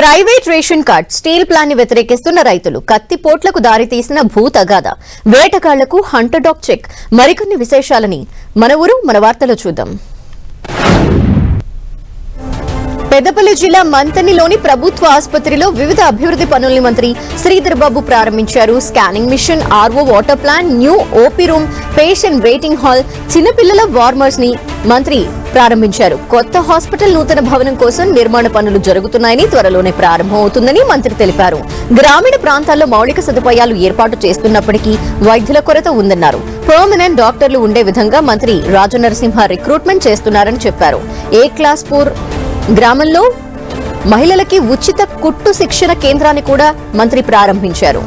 Private ration card steel plan ని వ్యతిరేకిస్తున్న రైతులు కత్తిపోట్లకు దారితీసిన భూ తగాదా వేటగాళ్లకు హంటర్ డాగ్ చెక్ మరికొన్ని విశేషాలని మన ఊరు మన వార్తలో చూద్దాం. పెద్దపల్లి జిల్లా మంతనిలోని ప్రభుత్వ ఆసుపత్రిలో వివిధ అభివృద్ధి పనుల్ని మంత్రి శ్రీధర్ బాబు ప్రారంభించారు. Scanning machine, RO water plant, new OP room, patient waiting hall, చిన్నపిల్లల వార్మర్స్ ని మంత్రి ప్రారంభించారు. కొత్త హాస్పిటల్ నూతన భవనం కోసం నిర్మాణ పనులు జరుగుతున్నాయని, త్వరలోనే ప్రారంభమవుతుందని మంత్రి తెలిపారు. గ్రామీణ ప్రాంతాల్లో మౌలిక సదుపాయాలు ఏర్పాటు చేస్తున్నప్పటికీ వైద్యుల కొరత ఉందన్నారు. పర్మనెంట్ డాక్టర్లు ఉండే విధంగా మంత్రి రాజనరసింహ రిక్రూట్మెంట్ చేస్తున్నారని చెప్పారు. ఏ క్లాస్ పూర్ గ్రామంలో మహిళలకి ఉచిత కుట్టు శిక్షణ కేంద్రాన్ని కూడా మంత్రి ప్రారంభించారు.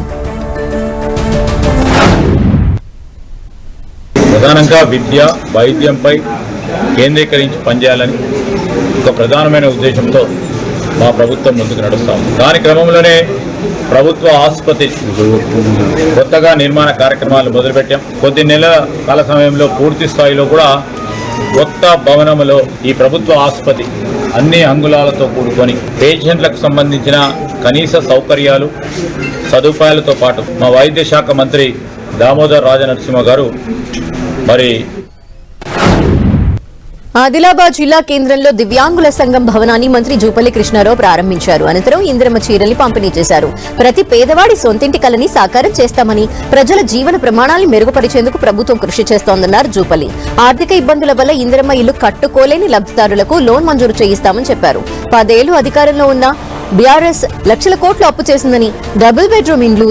ప్రధానంగా విద్య, వైద్యంపై కేంద్రీకరించి పనిచేయాలని ఒక ప్రధానమైన ఉద్దేశంతో మా ప్రభుత్వం ముందుకు నడుస్తాం. దాని క్రమంలోనే ప్రభుత్వ ఆసుపత్రి కొత్తగా నిర్మాణ కార్యక్రమాలు మొదలుపెట్టాం. కొద్ది నెలల కాల సమయంలో పూర్తి స్థాయిలో కూడా కొత్త భవనంలో ఈ ప్రభుత్వ ఆసుపత్రి అన్ని అంగుళాలతో కూడుకొని పేషెంట్లకు సంబంధించిన కనీస సౌకర్యాలు, సదుపాయాలతో పాటు మా వైద్య శాఖ మంత్రి దామోదర్ రాజనరసింహ గారు మరి ఆదిలాబాద్ జిల్లా కేంద్రంలో దివ్యాంగుల సంఘం భవనాన్ని మంత్రి జూపల్లి కృష్ణారావు ప్రారంభించారు. అనంతరం ఇందిరమ్మ చీరల్ని పంపిణీ చేశారు. ప్రతి పేదవాడి సొంతింటి కలని సాకారం చేస్తామని, ప్రజల జీవన ప్రమాణాలను మెరుగుపరిచేందుకు ప్రభుత్వం కృషి చేస్తోందన్నారు జూపల్లి. ఆర్థిక ఇబ్బందుల వల్ల ఇందిరమ్మ ఇల్లు కట్టుకోలేని లబ్ధిదారులకు లోన్ మంజూరు చేయిస్తామని చెప్పారు. 10 ఏళ్లు అధికారంలో ఉన్న బీఆర్ఎస్ లక్షల కోట్లు అప్పు చేసిందని, డబుల్ బెడ్రూమ్ ఇండ్లు,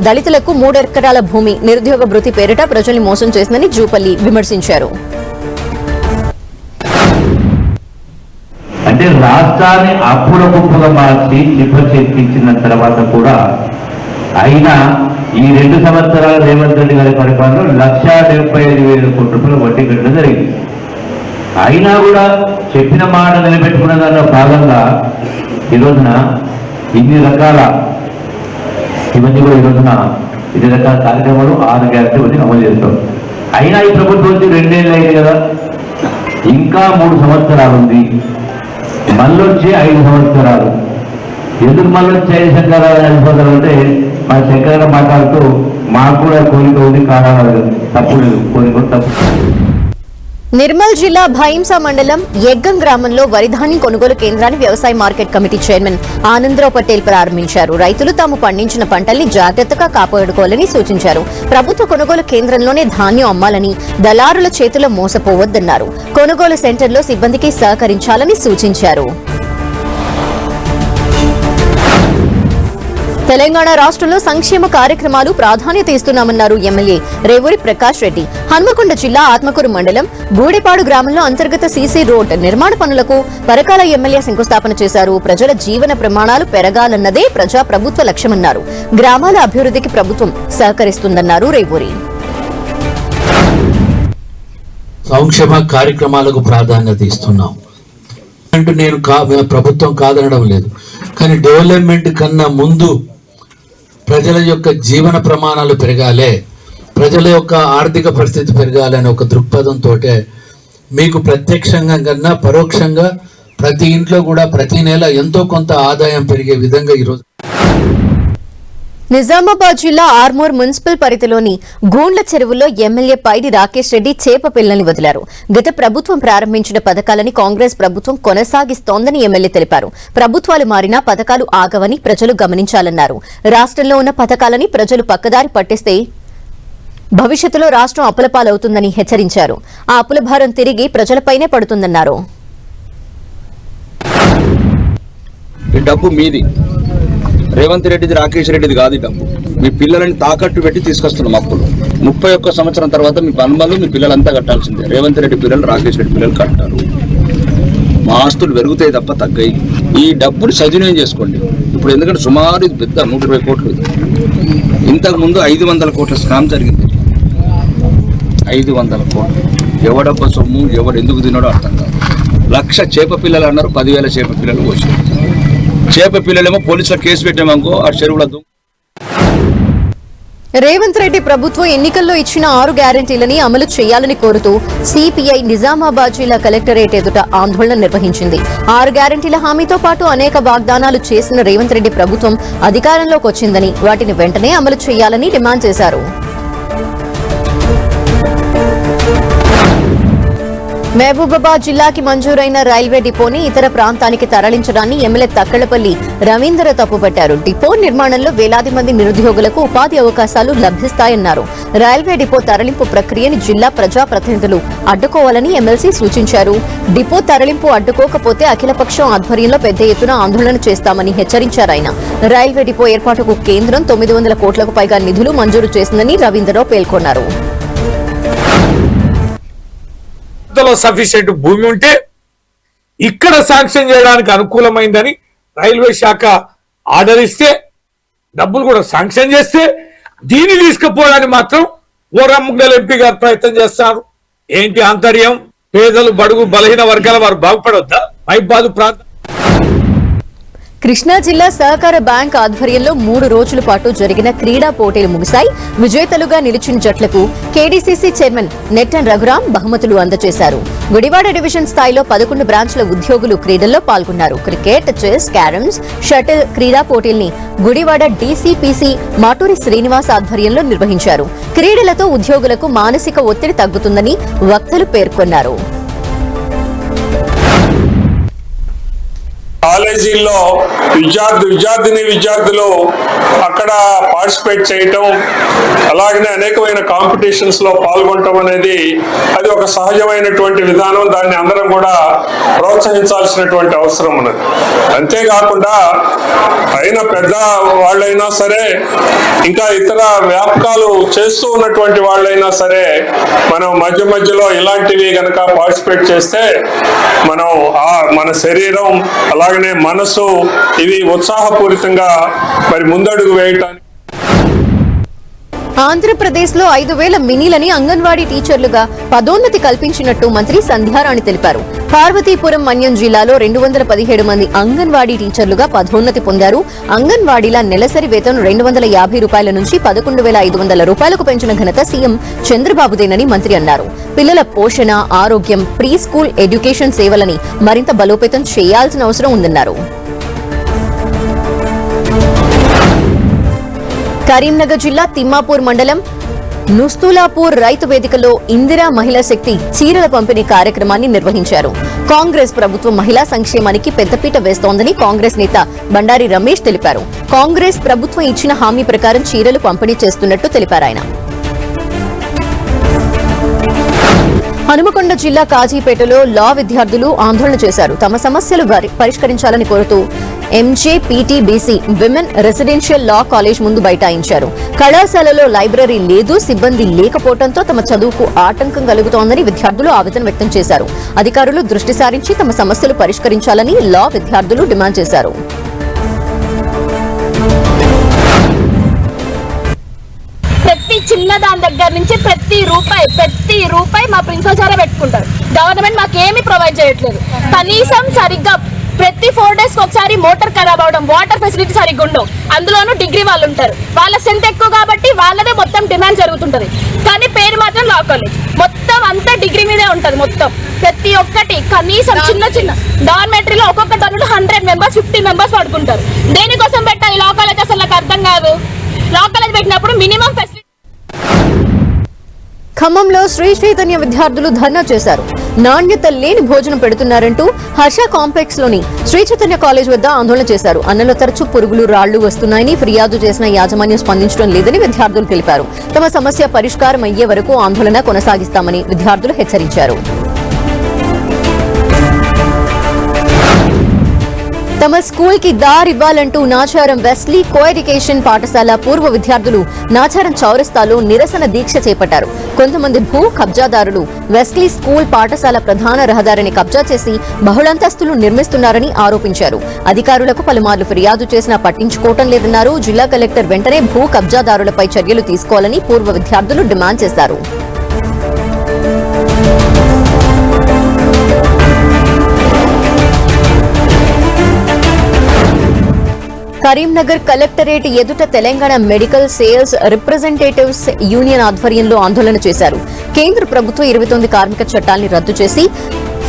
దళితులకు 3 ఎకరాల భూమి, నిరుద్యోగ భృతి పేరిట ప్రజల్ని మోసం చేసిందని జూపల్లి విమర్శించారు. అంటే రాష్ట్రాన్ని అప్పుల గుప్పుగా మార్చి నిప్పచెక్కించిన తర్వాత కూడా అయినా ఈ 2 సంవత్సరాల రేవంత్ రెడ్డి గారి పరిపాలనలో 1,75,000 కోట్ల రూపాయలు వడ్డీ కట్టడం జరిగింది. అయినా కూడా చెప్పిన మాట నిలబెట్టుకున్న దానిలో భాగంగా ఈ రోజున ఇన్ని రకాల కార్యక్రమాలు 6 గ్యారెంటీ అమలు చేస్తాం. అయినా ఈ ప్రభుత్వం వచ్చి 2 ఏళ్ళు అయింది కదా, ఇంకా 3 సంవత్సరాలు ఉంది. మళ్ళొచ్చి 5 సంవత్సరాలు. ఎందుకు మళ్ళొచ్చి 5 సంవత్సరాలు అంటే మా శంకర మాట్లాడుతూ మాకు కూడా కోరిక ఉంది, కారణాలు తప్పు లేదు, కోరిక తప్పు. నిర్మల్ జిల్లా భైంసా మండలం ఎగ్గం గ్రామంలో వరిధాన్యం కొనుగోలు కేంద్రాన్ని వ్యవసాయ market committee chairman Anandarao Patel ప్రారంభించారు. రైతులు తాము పండించిన పంటల్ని జాగ్రత్తగా కాపాడుకోవాలని సూచించారు. ప్రభుత్వ కొనుగోలు కేంద్రంలోనే ధాన్యం అమ్మాలని, దళారుల చేతిలో మోసపోవద్దన్నారు. కొనుగోలు సెంటర్లో సిబ్బందికి సహకరించాలని సూచించారు. తెలంగాణ రాష్ట్రంలో సంక్షేమ కార్యక్రమాలు ప్రాధాన్యత ఇస్తున్నామన్నారు ఎమ్మెల్యే రేవూరి ప్రకాష్ రెడ్డి. హన్మకొండ జిల్లా ఆత్మకూరు మండలం గూడెపాడు గ్రామంలో అంతర్గత సీసీ రోడ్ నిర్మాణ పనులకు పరకాల ఎమ్మెల్యే శంకుస్థాపన చేశారు. ప్రజల జీవన ప్రమాణాలు పెరగాలన్నదే ప్రజా ప్రభుత్వ లక్ష్యమన్నారు. గ్రామాల అభివృద్ధికి ప్రభుత్వం సహకరిస్తుందన్నారు రేవూరి. సంక్షేమ కార్యక్రమాలకు ప్రాధాన్యత ఇస్తున్నాం అంటూ నేను ప్రభుత్వం కాదనడం లేదు, కానీ డెవలప్మెంట్ కన్నా ముందు ప్రజల యొక్క జీవన ప్రమాణాలు పెరగాలి, ప్రజల యొక్క ఆర్థిక పరిస్థితి పెరగాలి అనే ఒక దృక్పథంతో మీకు ప్రత్యక్షంగా కన్నా పరోక్షంగా ప్రతి ఇంట్లో కూడా ప్రతి నెల ఎంతో కొంత ఆదాయం పెరిగే విధంగా ఈరోజు నిజామాబాద్ జిల్లా ఆర్మూర్ మున్సిపల్ పరిధిలోని గూండ్ల చెరువులో ఎమ్మెల్యే పైడి రాకేష్ రెడ్డి చేప పిల్లల్ని వదిలారు. గత ప్రభుత్వం ప్రారంభించిన పథకాలని కాంగ్రెస్ ప్రభుత్వం కొనసాగిస్తోందని ఎమ్మెల్యే తెలిపారు. ప్రభుత్వాలు మారినా పథకాలు ఆగవని ప్రజలు గమనించాలన్నారు. రాష్ట్రంలో ఉన్న పథకాలని ప్రజలు పక్కదారి పట్టిస్తే భవిష్యత్తులో రాష్ట్రం అప్పులపాలవుతుందని హెచ్చరించారు. ఆ అప్పుల భారం తిరిగి ప్రజలపైనే పడుతుందన్నారు. రేవంత్ రెడ్డిది, రాకేష్ రెడ్డిది కాదు డబ్బు. మీ పిల్లలని తాకట్టు పెట్టి తీసుకొస్తున్నాం అప్పులు. 31 సంవత్సరం తర్వాత మీ పనులు మీ పిల్లలంతా కట్టాల్సిందే. రేవంత్ రెడ్డి పిల్లలు, రాకేష్ రెడ్డి పిల్లలు కట్టారు. మా ఆస్తులు పెరుగుతాయి తప్ప తగ్గాయి. ఈ డబ్బుని సద్వినియోగం చేసుకోండి. ఇప్పుడు ఎందుకంటే సుమారు ఇది పెద్ద 120 కోట్లు. ఇంతకుముందు 500 కోట్ల స్కామ్ జరిగింది. 500 కోట్లు ఎవడబ్బ సొమ్ము, ఎవడు ఎందుకు తిన్నాడో అర్థం కాదు. 1,00,000 చేప పిల్లలు అన్నారు, 10,000 చేప పిల్లలు వచ్చారు. చేప పిల్లలేమో పోలీసుల కేసు పెట్టామనుకో ఆ చెరువుల. రేవంత్ రెడ్డి ప్రభుత్వం ఎన్నికల్లో ఇచ్చిన 6 గ్యారెంటీలని అమలు చేయాలని కోరుతూ సిపిఐ నిజామాబాద్ జిల్లా కలెక్టరేట్ ఎదుట ఆందోళన నిర్వహించింది. 6 గ్యారెంటీల హామీతో పాటు అనేక వాగ్దానాలు చేసిన రేవంత్ రెడ్డి ప్రభుత్వం అధికారంలోకి వచ్చిందని వాటిని వెంటనే అమలు చేయాలని డిమాండ్ చేశారు. మహబూబాబాద్ జిల్లాకి మంజూరైన రైల్వే డిపోని ఇతర ప్రాంతానికి తరలించడాన్ని ఎమ్మెల్యే తక్కళ్లపల్లి రవీందర్ తప్పుపట్టారు. డిపో నిర్మాణంలో వేలాది మంది నిరుద్యోగులకు ఉపాధి అవకాశాలు లభిస్తాయన్నారు. రైల్వే డిపో తరలింపు ప్రక్రియని జిల్లా ప్రజాప్రతినిధులు అడ్డుకోవాలని ఎమ్మెల్సీ సూచించారు. డిపో తరలింపు అడ్డుకోకపోతే అఖిలపక్షం ఆధ్వర్యంలో పెద్ద ఎత్తున ఆందోళన చేస్తామని హెచ్చరించారు ఆయన. రైల్వే డిపో ఏర్పాటుకు కేంద్రం 900 కోట్లకు పైగా నిధులు మంజూరు చేసిందని రవీందర్రావు పేర్కొన్నారు. సఫిషియెంట్ భూమి ఉంటే ఇక్కడ శాంక్షన్ చేయడానికి అనుకూలమైందని రైల్వే శాఖ ఆర్డర్ ఇస్తే డబ్బులు కూడా శాంక్షన్ చేస్తే దీన్ని తీసుకుపోవడానికి మాత్రం ఓరమ్మగల్ ఎంపీ గారు ప్రయత్నం చేస్తారు. ఏంటి ఆంతర్యం? పేదలు బడుగు బలహీన వర్గాల వారు బాగుపడొద్దా? మైబాదు ప్రాంతం కృష్ణా జిల్లా సహకార బ్యాంక్ ఆధ్వర్యంలో 3 రోజుల పాటు జరిగిన క్రీడా పోటీలు ముగిశాయి. విజేతలుగా నిలిచిన జట్లకు కేడీసీసీ చైర్మన్ నెట్టన్ రఘురాం బహుమతులు అందజేశారు. గుడివాడ డివిజన్ స్థాయిలో 11 బ్రాంచ్ల ఉద్యోగులు క్రీడల్లో పాల్గొన్నారు. క్రికెట్, చెస్, క్యారమ్స్, షటిల్ క్రీడా పోటీల్ని గుడివాడ డీసీపీసీ మాటూరి శ్రీనివాస్ ఆధ్వర్యంలో నిర్వహించారు. క్రీడలతో ఉద్యోగులకు మానసిక ఒత్తిడి తగ్గుతుందని వక్తలు పేర్కొన్నారు. కాలేజీల్లో విద్యార్థులు అక్కడ పార్టిసిపేట్ చేయటం, అలాగనే అనేకమైన కాంపిటీషన్స్ లో పాల్గొనటం అనేది అది ఒక సహజమైనటువంటి విధానం. దాన్ని అందరం కూడా ప్రోత్సహించాల్సినటువంటి అవసరం ఉన్నది. అంతేకాకుండా అయిన పెద్ద వాళ్ళైనా సరే, ఇంకా ఇతర వ్యాపకాలు చేస్తూ ఉన్నటువంటి వాళ్ళైనా సరే, మనం మధ్యలో ఇలాంటివి గనక పార్టిసిపేట్ చేస్తే మన శరీరం అలాగనే మనసు ఇవి ఉత్సాహపూరితంగా మరి ముందడుగు వేయటానికి. ఆంధ్రప్రదేశ్ లో 5,000 మినీలని అంగన్వాడీ టీచర్లుగా పదోన్నతి కల్పించినట్టు మంత్రి సంధ్యారాణి తెలిపారు. పార్వతీపురం మన్యం జిల్లాలో 217 మంది అంగన్వాడీ టీచర్లుగా పదోన్నతి పొందారు. అంగన్వాడీల నెలసరి వేతనం 250 రూపాయల నుంచి 11,500 రూపాయలకు పెంచిన ఘనత సీఎం చంద్రబాబుదేనని మంత్రి అన్నారు. పిల్లల పోషణ, ఆరోగ్యం, ప్రీ స్కూల్ ఎడ్యుకేషన్ సేవలని మరింత బలోపేతం చేయాల్సిన అవసరం ఉందన్నారు. కరీంనగర్ జిల్లా తిమ్మాపూర్ మండలం నుస్తూలాపూర్ రైతు వేదికలో ఇందిరా మహిళా శక్తి చీరల పంపిణీ కార్యక్రమాన్ని నిర్వహించారు. కాంగ్రెస్ ప్రభుత్వం మహిళా సంక్షేమానికి పెద్దపీట వేస్తోందని కాంగ్రెస్ నేత బండారి రమేష్ తెలిపారు. కాంగ్రెస్ ప్రభుత్వం ఇచ్చిన హామీ ప్రకారం చీరలు పంపిణీ చేస్తున్నట్టు తెలిపారు ఆయన. హనుమకొండ జిల్లా కాజీపేటలో లా విద్యార్థులు ఆందోళన చేశారు. తమ సమస్యలు పరిష్కరించాలని కోరుతూ ఎంజేపీటీబీసీ విమెన్ రెసిడెన్షియల్ లా కాలేజ్ ముందు బైఠాయించారు. కళాశాలలో లైబ్రరీ లేదు, సిబ్బంది లేకపోవడంతో తమ చదువుకు ఆటంకం కలుగుతోందని విద్యార్థులు ఆవేదన వ్యక్తం చేశారు. అధికారులు దృష్టి సారించి తమ సమస్యలు పరిష్కరించాలని లా విద్యార్థులు డిమాండ్ చేశారు. ప్రతి చిన్న దాని దగ్గర నుంచి ప్రతి రూపాయి మా ప్రిన్సిపల్ సారే పెట్టుకుంటారు. గవర్నమెంట్ మాకేమీ ప్రొవైడ్ చేయట్లేదు. కనీసం సరిగ్గా ప్రతి 4 days ఒకసారి మోటార్ ఖరాబ్ అవడం, వాటర్ ఫెసిలిటీ సరిగ్గా ఉండవు. అందులోనూ డిగ్రీ వాళ్ళు ఉంటారు. వాళ్ళ స్ట్రెంత్ ఎక్కువ కాబట్టి వాళ్ళదే మొత్తం డిమాండ్ జరుగుతుంటది. కానీ పేరు మాత్రం లా కాలేజ్, మొత్తం అంతా డిగ్రీ మీదే ఉంటది. మొత్తం ప్రతి ఒక్కటి కనీసం చిన్న డార్మెటరీలో ఒక్కొక్క దానిలో 100 members 50 members పడుకుంటారు. దేనికోసం పెట్టాలి లా కాలేజ్? అసలు నాకు అర్థం కాదు. లా కాలేజ్ పెట్టినప్పుడు మినిమం ఫెసిలిటీ. ఖమ్మంలో శ్రీ చైతన్య విద్యార్థులు ధర్నా చేశారు. నాణ్యత లేని భోజనం పెడుతున్నారంటూ హర్ష కాంప్లెక్స్ లోని శ్రీ చైతన్య కాలేజ్ వద్ద ఆందోళన చేశారు. అన్నంలో తరచూ పురుగులు, రాళ్లు వస్తున్నాయని ఫిర్యాదు చేసిన యాజమాన్యం స్పందించడం లేదని విద్యార్థులు తెలిపారు. తమ సమస్య పరిష్కారం అయ్యే వరకు ఆందోళన కొనసాగిస్తామని విద్యార్థులు హెచ్చరించారు. తమ స్కూల్ కి దారివ్వాలంటూ నాచారం వెస్లీ కోఎడ్యుకేషన్ పాఠశాల పూర్వ విద్యార్థులు నాచారం చౌరస్తాలో నిరసన దీక్ష చేపట్టారు. కొంతమంది భూ కబ్జాదారులు వెస్లీ స్కూల్ పాఠశాల ప్రధాన రహదారిని కబ్జా చేసి బహుళంతస్తులు నిర్మిస్తున్నారని ఆరోపించారు. అధికారులకు పలుమార్లు ఫిర్యాదు చేసినా పట్టించుకోవటం లేదన్నారు. జిల్లా కలెక్టర్ వెంటనే భూ కబ్జాదారులపై చర్యలు తీసుకోవాలని పూర్వ విద్యార్థులు డిమాండ్ చేశారు. కరీంనగర్ కలెక్టరేట్ ఎదుట Telangana medical sales representatives union ఆధ్వర్యంలో ఆందోళన చేశారు. కేంద్ర ప్రభుత్వం 29 కార్మిక చట్టాల్ని రద్దు చేసి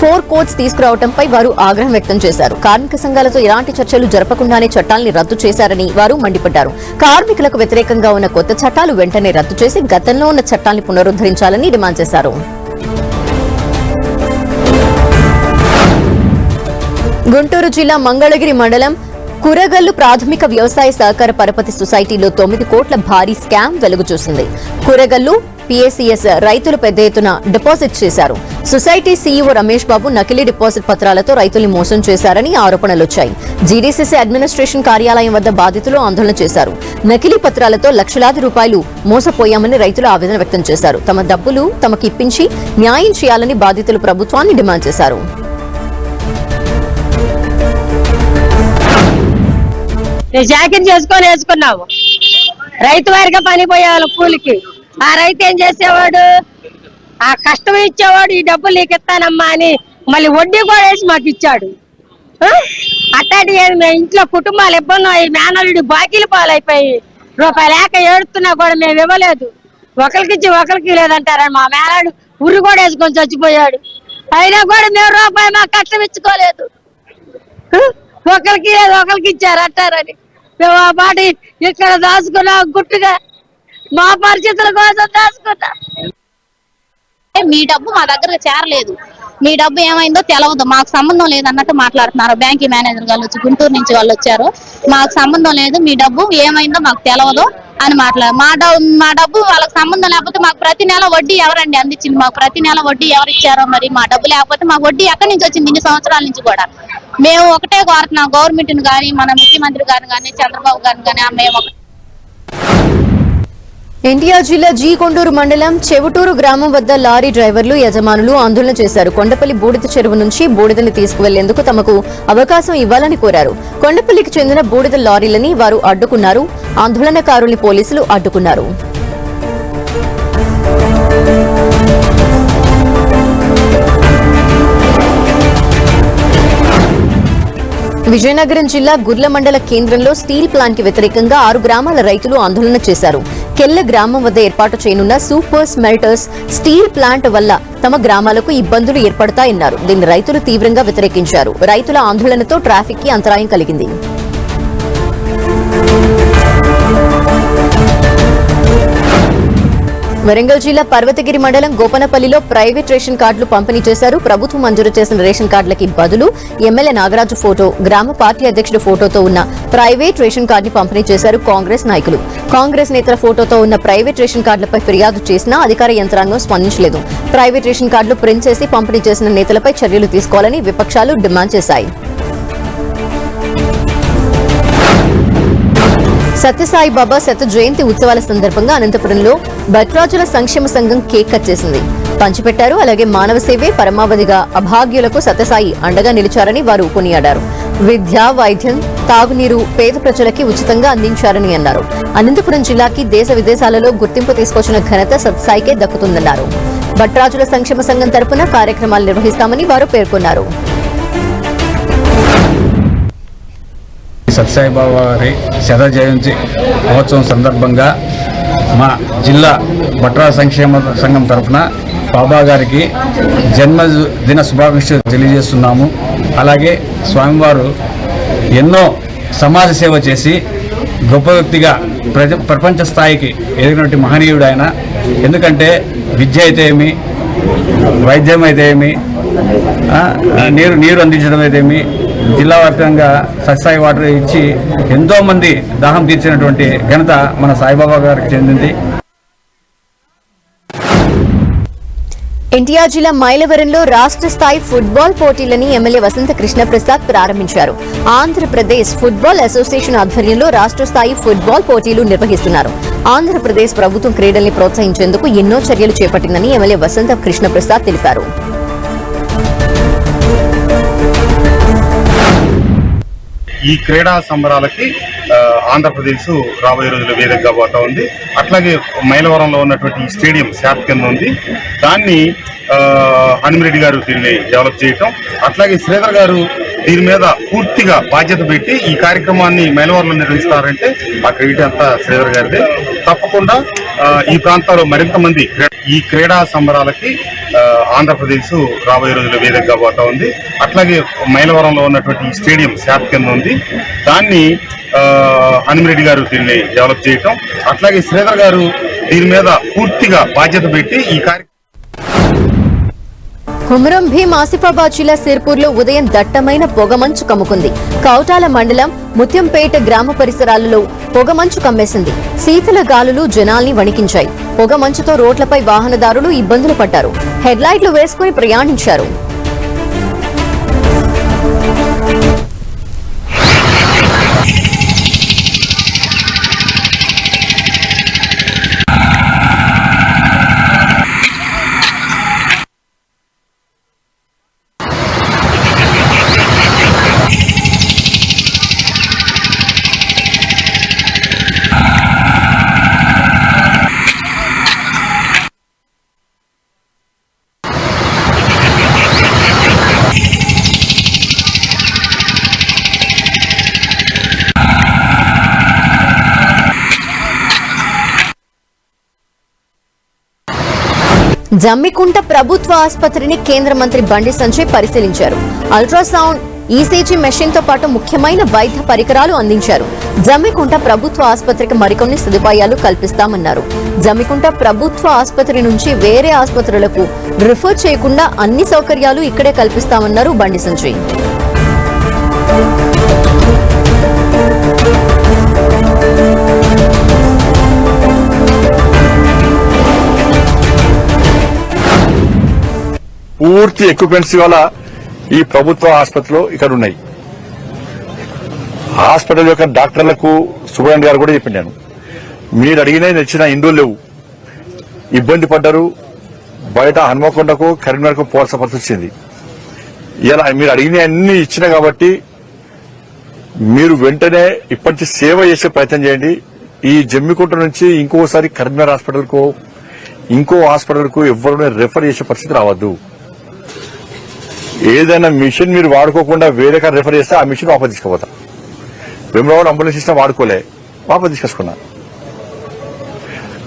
4 కోడ్స్ తీసుకురావడంపై వారు ఆగ్రహం వ్యక్తం చేశారు. కార్మిక సంఘాలతో ఎలాంటి చర్చలు జరపకుండానే చట్టాల్ని రద్దు చేశారని వారు మండిపడ్డారు. కార్మికులకు వ్యతిరేకంగా ఉన్న కొత్త చట్టాలు వెంటనే రద్దు చేసి గతంలో ఉన్న చట్టాల్ని పునరుద్ధరించాలని డిమాండ్ చేశారు. గుంటూరు జిల్లా మంగళగిరి మండలం కురగల్లు ప్రాథమిక వ్యవసాయ సహకార పరపతి సొసైటీలో 9 కోట్ల భారీ స్కామ్ వెలుగు చూసింది. కురగల్లు PACS రైతులు పెద్ద ఎత్తున డిపాజిట్ చేశారు. సొసైటీ సీఈఓ రమేష్ బాబు నకిలీ డిపాజిట్ పత్రాలతో రైతుల్ని మోసం చేశారని ఆరోపణలొచ్చాయి. GDCC అడ్మినిస్ట్రేషన్ కార్యాలయం వద్ద బాధితులు ఆందోళన చేశారు. నకిలీ పత్రాలతో లక్షలాది రూపాయలు మోసపోయామని రైతులు ఆవేదన వ్యక్తం చేశారు. తమ డబ్బులు తమకు ఇప్పించి న్యాయం చేయాలని బాధితులు ప్రభుత్వాన్ని డిమాండ్ చేశారు. జాకెట్ చేసుకొని వేసుకున్నాము. రైతు వారిగా పనిపోయేవాళ్ళు కూలికి. ఆ రైతు ఏం చేసేవాడు, ఆ కష్టం ఇచ్చేవాడు, ఈ డబ్బులు నీకు ఇస్తానమ్మా అని మళ్ళీ వడ్డీ కూడా వేసి మాకు ఇచ్చాడు. అట్లాంటి ఇంట్లో కుటుంబాలు ఇబ్బంది అయ్యి మేనల్లుడి బాకీలు పాలైపోయి రూపాయలు లేక ఏడుతున్నా కూడా మేము ఇవ్వలేదు. ఒకరికిచ్చి ఒకరికి లేదంటారని మా మేనల్లుడు ఉరి కూడా వేసుకొని చచ్చిపోయాడు. అయినా కూడా మేము రూపాయి మాకు కష్టం ఇచ్చుకోలేదు. ఒకరికి లేదు ఒకరికి ఇచ్చారు అంటారని మేము ఆ మాట ఇక్కడ దాచుకున్నాం. గుట్టుగా మా పరిస్థితుల కోసం దాచుకున్నాం. మీ డబ్బు మా దగ్గర చేరలేదు, మీ డబ్బు ఏమైందో తెలవదు, మాకు సంబంధం లేదు అన్నట్టు మాట్లాడుతున్నారు. బ్యాంక్ మేనేజర్ వాళ్ళు వచ్చి గుంటూరు నుంచి వాళ్ళు వచ్చారు. మాకు సంబంధం లేదు, మీ డబ్బు ఏమైందో మాకు తెలవదు అని మాట్లాడారు. మా డబ్బు వాళ్ళకి సంబంధం లేకపోతే మాకు ప్రతి నెల వడ్డీ ఎవరండి అందించింది? మాకు ప్రతి నెల వడ్డీ ఎవరు ఇచ్చారో మరి. మా డబ్బు లేకపోతే మాకు వడ్డీ ఎక్కడి నుంచి వచ్చింది? ఇన్ని సంవత్సరాల నుంచి కూడా మేము ఒకటే కోరుతున్నాం, గవర్నమెంట్ ని కానీ మన ముఖ్యమంత్రి గారిని కానీ చంద్రబాబు గారిని కానీ మేము ఎన్టీఆర్ జిల్లా కొండూరు మండలం చెవుటూరు గ్రామం వద్ద లారీ డ్రైవర్లు యజమానులు ఆందోళన చేశారు. కొండపల్లి బూడిద చెరువు నుంచి బూడిదని తీసుకువెళ్లేందుకు తమకు అవకాశం ఇవ్వాలని కోరారు. కొండపల్లికి చెందిన బూడిద లారీలని వారు అడ్డుకున్నారు. ఆందోళనకారుల్ని పోలీసులు అడ్డుకున్నారు. విజయనగరం జిల్లా గుర్ల మండల కేంద్రంలో స్టీల్ ప్లాంట్ కి వ్యతిరేకంగా 6 గ్రామాల రైతులు ఆందోళన చేశారు. కెల్ల గ్రామం వద్ద ఏర్పాటు చేయనున్న సూపర్ స్మెల్టర్స్ స్టీల్ ప్లాంట్ వల్ల తమ గ్రామాలకు ఇబ్బందులు ఏర్పడతాయన్నారు. దీన్ని రైతులు తీవ్రంగా వ్యతిరేకించారు. రైతుల ఆందోళనతో ట్రాఫిక్ కి అంతరాయం కలిగింది. వరంగల్ జిల్లా పర్వతగిరి మండలం గోపనపల్లిలో ప్రైవేట్ రేషన్ కార్డులు పంపిణీ చేశారు. ప్రభుత్వం మంజూరు చేసిన రేషన్ కార్డులకి బదులు ఎమ్మెల్యే నాగరాజు ఫోటో, గ్రామ పార్టీ అధ్యక్షుడు ఫోటోతో ఉన్న ప్రైవేట్ రేషన్ కార్డుని పంపిణీ చేశారు కాంగ్రెస్ నాయకులు. కాంగ్రెస్ నేతల ఫోటోతో ఉన్న ప్రైవేట్ రేషన్ కార్డులపై ఫిర్యాదు చేసినా అధికార యంత్రాంగం స్పందించలేదు. ప్రైవేట్ రేషన్ కార్డులు ప్రింట్ చేసి పంపిణీ చేసిన నేతలపై చర్యలు తీసుకోవాలని విపక్షాలు డిమాండ్ చేశాయి. సత్యసాయి బాబా శత జయంతి ఉత్సవాల సందర్భంగా అనంతపురంలో భట్రాజుల సంక్షేమ సంఘం కేక్ కట్ చేసింది, పంచిపెట్టారు. అలాగే మానవ సేవే పరమావధిగా అభాగ్యులకు సత్యసాయి అండగా నిలిచారని వారు కొనియాడారు. విద్య, వైద్యం, తాగునీరు పేద ప్రజలకి ఉచితంగా అందించారని అన్నారు. అనంతపురం జిల్లాకి దేశ విదేశాలలో గుర్తింపు తీసుకొచ్చిన ఘనత సత్యసాయికే దక్కుతుందన్నారు. భట్రాజుల సంక్షేమ సంఘం తరపున కార్యక్రమాలు నిర్వహిస్తామని వారు పేర్కొన్నారు. సత్యసాయిబాబా వారి శత జయంతి మహోత్సవం సందర్భంగా మా జిల్లా భట్రా సంక్షేమ సంఘం తరఫున బాబా గారికి జన్మదిన శుభాకాంక్షలు తెలియజేస్తున్నాము. అలాగే స్వామివారు ఎన్నో సమాజ సేవ చేసి గొప్ప వ్యక్తిగా ప్రపంచ స్థాయికి ఎదిగినటువంటి మహనీయుడు ఆయన. ఎందుకంటే విద్య అయితే ఏమి, వైద్యం అయితే ఏమి, నీరు అందించడం అయితే ఏమి, జిల్లా వ్యాప్తంగా సత్యసాయి వాటర్ ఇచ్చి ఎంతో మంది దాహం తీర్చినటువంటి ఘనత మన సాయిబాబా గారికి చెందింది. ఎన్టీఆర్ జిల్లా మైలవరంలో రాష్ట్ర స్థాయి ఫుట్బాల్ పోటీలని ఎమ్మెల్యే వసంత కృష్ణప్రసాద్ ప్రారంభించారు. ఆంధ్రప్రదేశ్ ఫుట్బాల్ అసోసియేషన్ ఆధ్వర్యంలో రాష్ట్ర స్థాయి ఫుట్బాల్ పోటీలు నిర్వహిస్తున్నారు. ఆంధ్రప్రదేశ్ ప్రభుత్వం క్రీడల్ని ప్రోత్సహించేందుకు ఎన్నో చర్యలు చేపట్టిందని ఎమ్మెల్యే వసంత కృష్ణప్రసాద్ తెలిపారు. ఈ క్రీడా సంబరాలకి ఆంధ్రప్రదేశ్ రాబోయే రోజుల్లో వేదిక కాబోతా ఉంది. అట్లాగే మైలవరంలో ఉన్నటువంటి స్టేడియం శాప్ కింద ఉంది. దాన్ని హనుమిరెడ్డి గారు దీన్ని డెవలప్ చేయటం, అట్లాగే శ్రీధర్ గారు దీని మీద పూర్తిగా బాధ్యత పెట్టి ఈ కార్యక్రమాన్ని మైలవరంలో నిర్వహిస్తారంటే ఆ క్రెడిట్ అంతా శ్రీధర్ గారిదే. తప్పకుండా ఈ ప్రాంతాల్లో మరింత మంది ఈ క్రీడా సంబరాలకి ఆంధ్రప్రదేశ్ రాబోయే రోజుల్లో వేదిక కాబోతా ఉంది. అట్లాగే మైలవరంలో ఉన్నటువంటి ఈ స్టేడియం శాప్ కింద ఉంది. దాన్ని హనుమిరెడ్డి గారు దీన్ని డెవలప్ చేయటం, అట్లాగే శ్రీధర్ గారు దీని మీద పూర్తిగా బాధ్యత పెట్టి ఈ కార్యక్రమం. కుమరం భీం ఆసిఫాబాద్ జిల్లా సిర్పూర్లో ఉదయం దట్టమైన పొగమంచు కమ్ముకుంది. కౌటాల మండలం ముత్యంపేట గ్రామ పరిసరాలలో పొగమంచు కమ్మేసింది. శీతల గాలులు జనాల్ని వణికించాయి. పొగమంచుతో రోడ్లపై వాహనదారులు ఇబ్బందులు పడ్డారు. హెడ్ లైట్లు వేసుకుని ప్రయాణించారు. జమ్మికుంట ప్రభుత్వ ఆసుపత్రిని కేంద్ర మంత్రి బండి సంజయ్ పరిశీలించారు. అల్ట్రాసౌండ్, ఈసీజీ మెషిన్ తో పాటు ముఖ్యమైన వైద్య పరికరాలు అందించారు. జమ్మికుంట ప్రభుత్వ ఆసుపత్రికి మరికొన్ని సదుపాయాలు కల్పిస్తామన్నారు. జమ్మికుంట ప్రభుత్వ ఆసుపత్రి నుంచి వేరే ఆసుపత్రులకు రిఫర్ చేయకుండా అన్ని సౌకర్యాలు ఇక్కడే కల్పిస్తామన్నారు బండి సంజయ్. పూర్తి ఎక్విప్మెంట్స్ ఇవాళ ఈ ప్రభుత్వ ఆసుపత్రిలో ఇక్కడ ఉన్నాయి. హాస్పిటల్ యొక్క డాక్టర్లకు సుబ్రహ్మణ్య గారు కూడా చెప్పాను, మీరు అడిగిన నచ్చిన ఇందులో లేవు, ఇబ్బంది పడ్డారు. బయట హన్మకొండకు కరీంనగర్కు పోవాల్సిన పరిస్థితి వచ్చింది. ఇలా మీరు అడిగిన అన్ని ఇచ్చిన కాబట్టి మీరు వెంటనే ఇప్పటి నుంచి సేవ చేసే ప్రయత్నం చేయండి. ఈ జమ్మికుంట నుంచి ఇంకోసారి కరీంనగర్ హాస్పిటల్కు ఇంకో హాస్పిటల్కు ఎవరు రెఫర్ చేసే పరిస్థితి రావద్దు. ఏదైనా మిషన్ మీరు వాడుకోకుండా వేరే కాడ రెఫర్ చేస్తే ఆ మిషన్ వాపస్ తీసుకుపోతా. వెమ్రవాడ అంబులెన్స్ సిస్టమ్ వాడుకోలే, వాపస్ తీసుకొచ్చుకున్నా.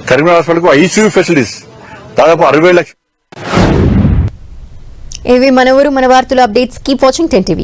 కరీంనగర్ హాస్పిటల్కు ఐసీయూ ఫెసిలిటీస్ దాదాపు 60 లక్షలు. ఇవి మన ఊరు మన వార్తలు అప్డేట్స్. Keep watching 10 TV.